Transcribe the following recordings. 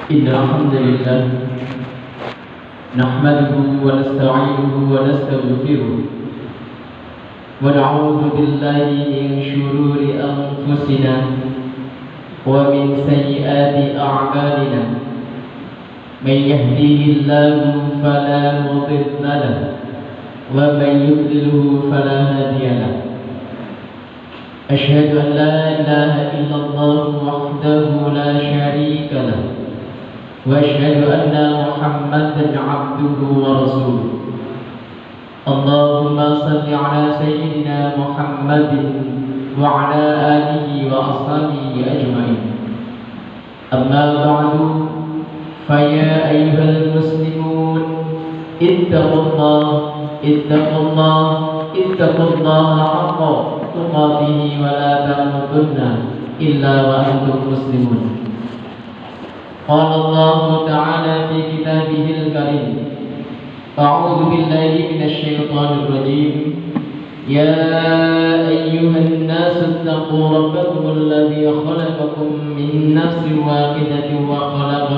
إن الحمد لله نحمده ونستعينه ونستغفره ونعوذ بالله من شرور أنفسنا ومن سيئات أعمالنا. من يهديه الله فلا مضل له ومن يضلله فلا هادي له. أشهد أن لا إله إلا الله وحده لا شريك له وأشهد أن محمدا عبده ورسوله. اللهم صل على سيدنا محمد وعلى آله وأصحابه أجمعين. أما بعد، فيا أيها المسلمون اتقوا الله حق تقاته ولا تموتن إلا وأنتم مسلمون. قال الله تعالى في كتابه الكريم: أعوذ بالله من الشيطان الرجيم. يا أيها الناس اتقوا ربكم الذي خلقكم من نفس واحدة وخلق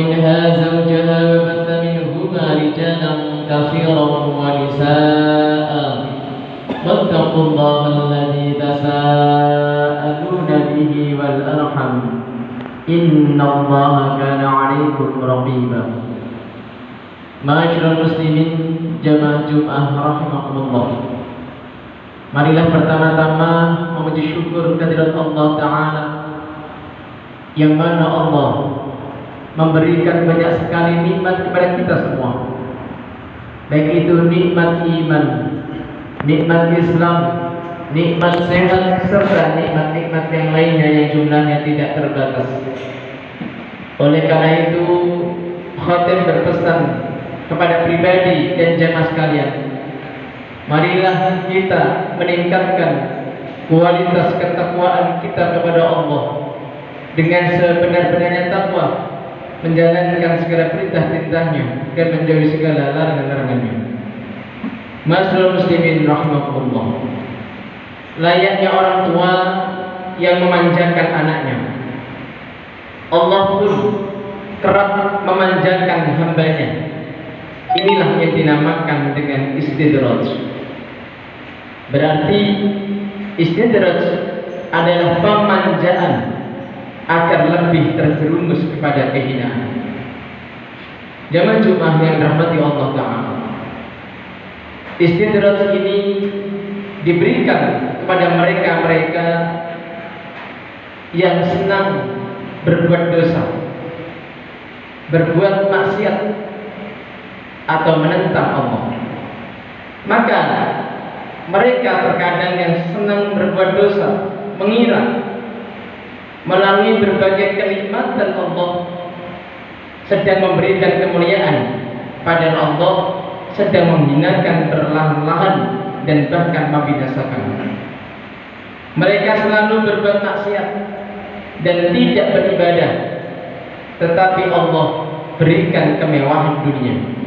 منها زوجها وبث منهما رجالا كثيرا ونساء واتقوا الله الذي تساءلون به والأرحم إن الله كان عليكم رقيبا. Ma'asyiral muslimin jamaah Jumat rahimakumullah. Marilah pertama-tama memuji syukur kehadirat Allah Ta'ala, yang mana Allah memberikan banyak sekali nikmat kepada kita semua, baik itu nikmat iman, nikmat Islam, nikmat sehat, serta nikmat-nikmat yang lainnya yang jumlahnya tidak terbatas. Oleh karena itu, khatib berpesan kepada pribadi dan jamaah sekalian, marilah kita meningkatkan kualitas ketakwaan kita kepada Allah dengan sebenar-benarnya takwa, menjalankan segala perintah-perintahnya dan menjauhi segala larangan-larangannya. Ma'asyiral muslimin rahimakumullah, layaknya orang tua yang memanjakan anaknya, Allah pun kerap memanjakan hambanya. Inilah yang dinamakan dengan istidraj. Berarti istidraj adalah pemanjaan agar lebih terjerumus kepada kehinaan. Jamaah Jumat yang dirahmati Allah Ta'ala, istidraj ini diberikan kepada mereka-mereka yang senang berbuat dosa, berbuat maksiat, atau menentang Allah. Maka mereka terkadang yang senang berbuat dosa mengira melalui berbagai kenikmatan Allah sedang memberikan kemuliaan, padahal Allah sedang menghinakan perlahan-lahan dan bahkan membinasakan. Mereka selalu berbuat maksiat dan tidak beribadah, tetapi Allah berikan kemewahan dunia.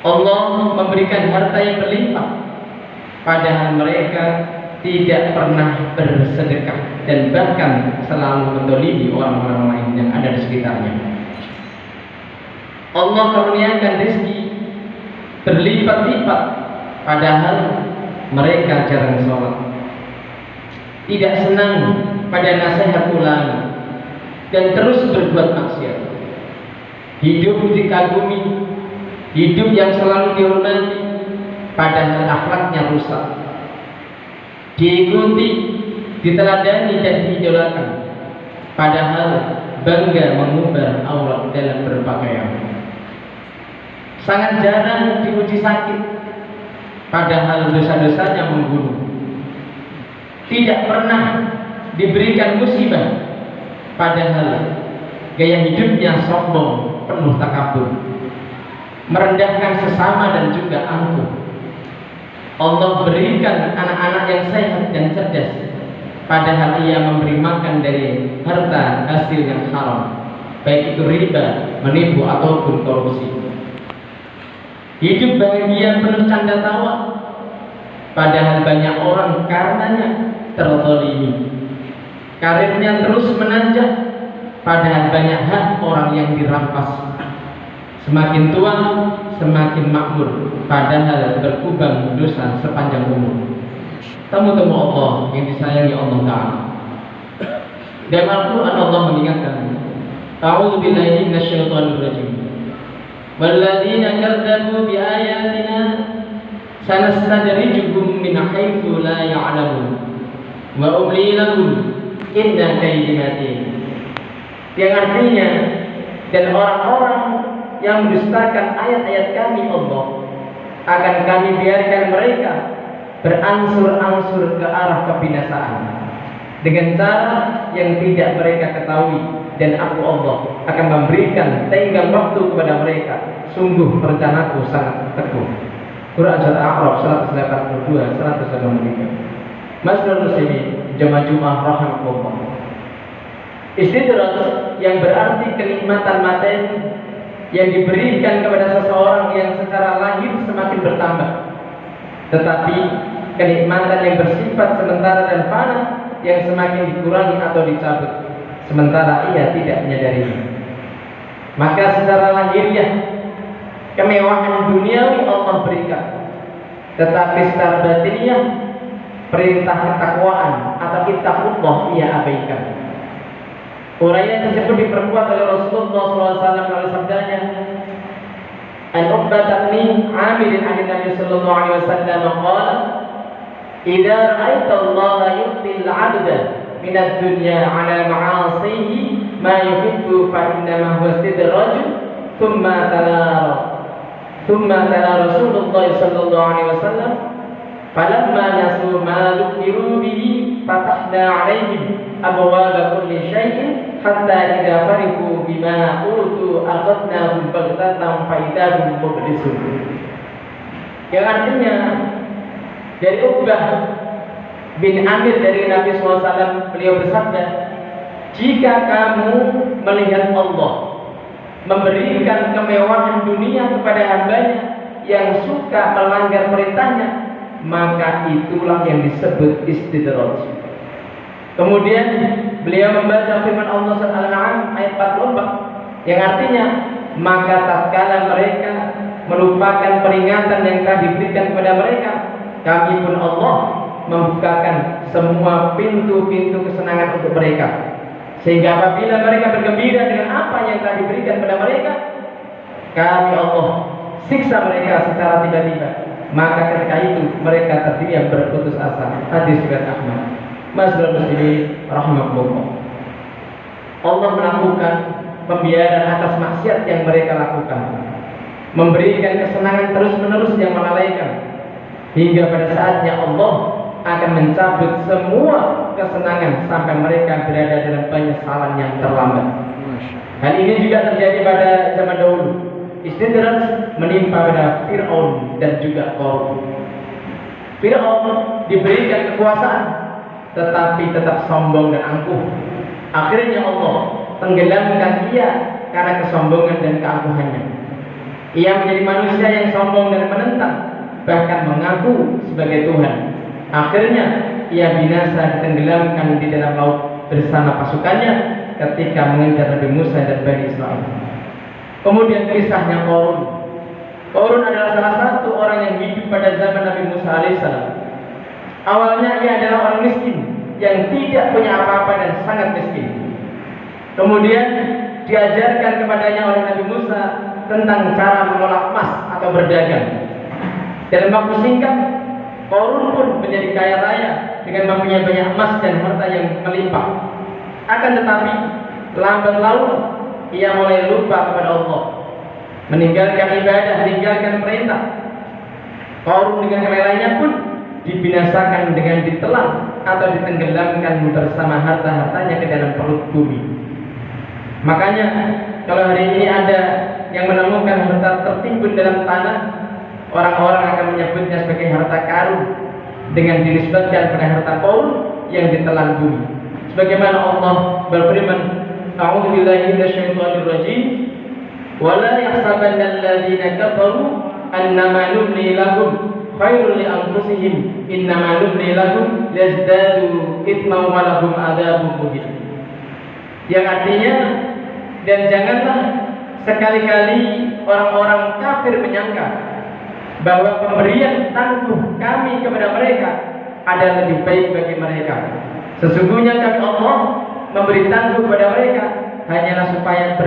Allah memberikan harta yang berlimpah, padahal mereka tidak pernah bersedekah dan bahkan selalu mendolimi orang-orang lain yang ada di sekitarnya. Allah karuniakan rezeki berlipat-lipat, padahal mereka jarang sholat, tidak senang pada nasihat ulama, dan terus berbuat maksiat. Hidup dikagumi, hidup yang selalu dihormati, padahal akhlaknya rusak. Diikuti, diteladani dan diidolakan, padahal bangga mengumbar aurat dalam berpakaian. Sangat jarang diuji sakit, padahal dosa-dosanya membunuh. Tidak pernah diberikan musibah, padahal gaya hidupnya sombong, penuh takabur, merendahkan sesama dan juga angkuh. Allah berikan anak-anak yang sehat dan cerdas, padahal ia memberi makan dari harta hasil yang haram, baik itu riba, menipu ataupun korupsi. Hidup bahagia penuh canda tawa, padahal banyak orang karenanya terzalimi. Karirnya terus menanjak, padahal banyak hak orang yang dirampas. Semakin tua semakin makmur, padahal berkubang dosa sepanjang umur. Temu-temu Allah yang disayangi Allah Ta'ala. Dalam Al-Quran Allah mengingatkan, A'udzu billahi minasyaitonir rajim. Walladzina kadzdzabu biayatina sanastadrijuhum min haitsu la ya'lamun wa umli lahum inna kaydi matin. Yang artinya, dan orang-orang yang mendustakan ayat-ayat kami Allah akan kami biarkan mereka berangsur-angsur ke arah kebinasaan dengan cara yang tidak mereka ketahui, dan aku Allah akan memberikan tenggang waktu kepada mereka. Sungguh rencanaku sangat teguh. Quran Surat Al-A'raf 182 183. Masnun muslimin jamaah Jumat rahimahullah. Istidraj yang berarti kenikmatan materi yang diberikan kepada seseorang yang secara lahir semakin bertambah, tetapi kenikmatan yang bersifat sementara dan fana yang semakin dikurangi atau dicabut sementara ia tidak menyadarinya. Maka secara lahiriah kemewahan duniawi Allah berikan, tetapi secara batiniah perintah ketakwaan atau ittaqullah ia abaikan. Uraian tersebut diperkuat oleh Rasulullah SAW melalui sabdanya, An Uqbah bin Amir an Nabi sallallahu alaihi wasallam qala, "Idza ra'aita Allah yu'ti al-'abda min ad-dunya 'ala ma'asihi ma yuhibbu fa inna ma huwa istidraj." Thumma tala Rasulullah sallallahu alaihi wasallam, "Falamma nasu ma dhukiru bihi fatahna 'alaihim abwaaba kulli syai'in hatta idza farihu bima utu akhadnahum baghtatan fa idahum mublisun." Yang artinya dari Uqbah bin Amir dari Nabi SAW, beliau bersabda, jika kamu melihat Allah memberikan kemewahan dunia kepada hambanya yang suka melanggar perintahnya, maka itulah yang disebut istidraj. Kemudian beliau membaca firman Allah Surah Al-An'am ayat 44 yang artinya, maka tatkala mereka melupakan peringatan yang telah diberikan kepada mereka, kami pun Allah membukakan semua pintu-pintu kesenangan untuk mereka, sehingga apabila mereka bergembira dengan apa yang telah diberikan kepada mereka, kami Allah siksa mereka secara tiba-tiba. Maka ketika itu mereka terdiam berputus asa. Hadis riwayat Ahmad. Masnun muslimin rahimahullah. Allah melakukan pembiaran atas maksiat yang mereka lakukan, memberikan kesenangan terus-menerus yang melalaikan, hingga pada saatnya Allah akan mencabut semua kesenangan sampai mereka berada dalam penyesalan yang terlambat. Hal ini juga terjadi pada zaman dahulu. Istidraj menimpa pada Fir'aun dan juga Qarun. Fir'aun diberikan kekuasaan, tetapi tetap sombong dan angkuh. Akhirnya Allah tenggelamkan ia karena kesombongan dan keangkuhannya. Ia menjadi manusia yang sombong dan menentang, bahkan mengaku sebagai Tuhan. Akhirnya ia binasa ditenggelamkan di dalam laut bersama pasukannya ketika mengejar Nabi Musa dan Bani Israel. Kemudian kisahnya Qarun. Qarun adalah salah satu orang yang hidup pada zaman Nabi Musa alaihissalam. Awalnya ia adalah orang miskin yang tidak punya apa-apa dan sangat miskin. Kemudian diajarkan kepadanya oleh Nabi Musa tentang cara mengolah emas atau berdagang. Dalam waktu singkat, Qarun pun menjadi kaya raya dengan mempunyai banyak emas dan harta yang melimpah. Akan tetapi lambat laun ia mulai lupa kepada Allah, meninggalkan ibadah, meninggalkan perintah. Qarun dengan yang lainnya pun dibinasakan dengan ditelan atau ditenggelamkan bersama harta-hartanya ke dalam perut bumi. Makanya kalau hari ini ada yang menemukan harta tertimbun dalam tanah, orang-orang akan menyebutnya sebagai harta karun dengan dinisbatkan pada harta Qarun yang ditelan bumi. Sebagaimana Allah berfirman, A'udzu billahi minasyaitonir rajim, wa la yahsabanna alladziina kafaru annama numli lahum khairul li anfusihim innama numli lahum yazdadu itsman wa lahum adzabun muhin. Yang artinya, dan janganlah sekali-kali orang-orang kafir menyangka bahwa pemberian tangguh kami kepada mereka adalah lebih baik bagi mereka. Sesungguhnya kami Allah memberi tangguh kepada mereka hanyalah supaya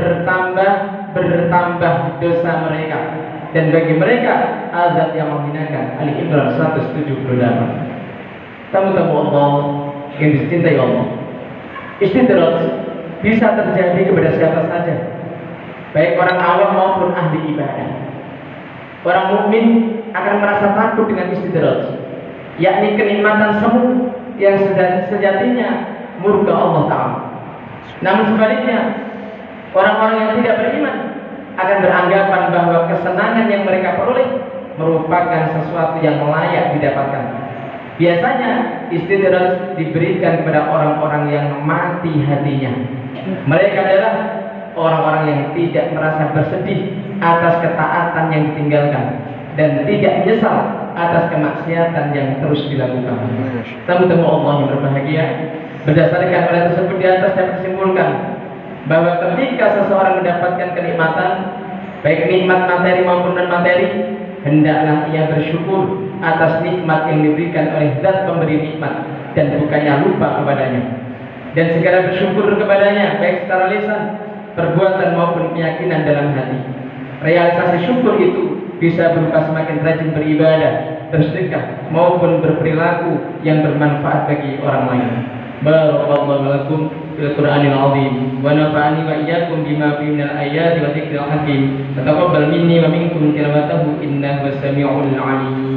bertambah dosa mereka, dan bagi mereka azab yang menghinakan. Ali Imran 178. Tamu-tamu Allah yang dicintai Allah, istidraj bisa terjadi kepada siapa saja, baik orang awam maupun ahli ibadah. Orang mukmin akan merasa takut dengan istidraj, yakni kenikmatan semu yang sejatinya murka Allah Ta'ala. Namun sebaliknya, orang-orang yang tidak beriman akan beranggapan bahwa kesenangan yang mereka peroleh merupakan sesuatu yang layak didapatkan. Biasanya istidraj diberikan kepada orang-orang yang mati hatinya. Mereka adalah orang-orang yang tidak merasa bersedih atas ketaatan yang ditinggalkan dan tidak menyesal atas kemaksiatan yang terus dilakukan. Tamu-tamu Allah yang berbahagia, berdasarkan hal tersebut di atas dapat disimpulkan bahwa ketika seseorang mendapatkan kenikmatan, baik nikmat materi maupun non materi, hendaklah ia bersyukur atas nikmat yang diberikan oleh zat pemberi nikmat dan bukannya lupa kepadanya, dan segera bersyukur kepadanya baik secara lisan, perbuatan maupun keyakinan dalam hati. Realisasi syukur itu bisa berupa semakin rajin beribadah, bersedekah maupun berperilaku yang bermanfaat bagi orang lain. Barakallahu lakum fil Qur'anil azim wa nafa'ani wa iyyakum bima fihi minal ayati wa dzikril hakim. Taqabbal minni wa minkum tilawatahu innahu was-sami'ul 'alim.